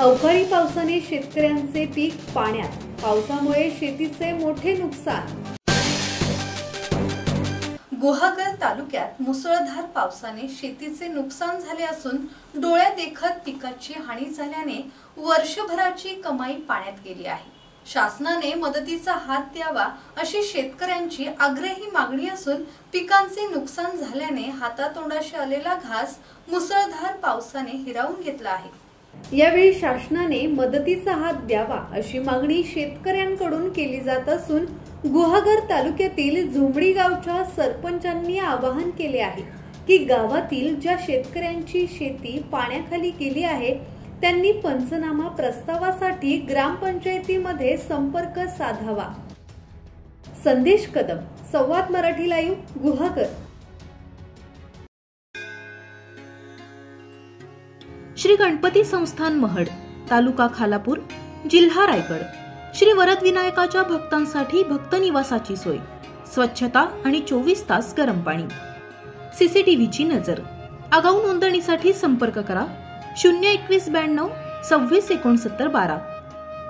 अवकाळी पावसाने शेतकऱ्यांचे पीक पाण्यात, पावसामुळे शेतीचे मोठे नुकसान। गुहागर तालुक्यात मुसळधार पावसाने शेतीचे नुकसान झाले असून डोळ्यात देखत पिकाची हानी झाल्याने वर्षभराची कमाई पाण्यात गेली आहे। शासनाने मदतीचा हात द्यावा अशी शेतकऱ्यांची आग्रही मागणी असून पिकांचे नुकसान झाल्याने हातातोंडाशी आलेला घास मुसळधार पावसाने हिरावून घेतला आहे। यावेळी शासनाने मदतीचा हात द्यावा अशी मागणी शेतकऱ्यांकडून केली जात असून गुहागर तालुक्यातील झुमडी गावच्या सरपंचांनी आवाहन केले आहे की गावातील ज्या शेतकऱ्यांची शेती पाण्याखाली गेली आहे त्यांनी पंचनामा प्रस्तावासाठी ग्रामपंचायतीमध्ये संपर्क साधावा। संदेश कदम, संवाद मराठी लाईव्ह, गुहागर। श्री गणपती संस्थान महड, तालुका खालापूर, जिल्हा रायगड। श्री वरद विनायकाच्या भक्तांसाठी भक्त निवासाची सोय, स्वच्छता आणि 24 तास गरम पाणी, सीसीटीव्हीची नजर। आगाऊ नोंदणीसाठी संपर्क करा 02192 26 69 12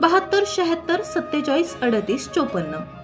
72 76 47 38 54।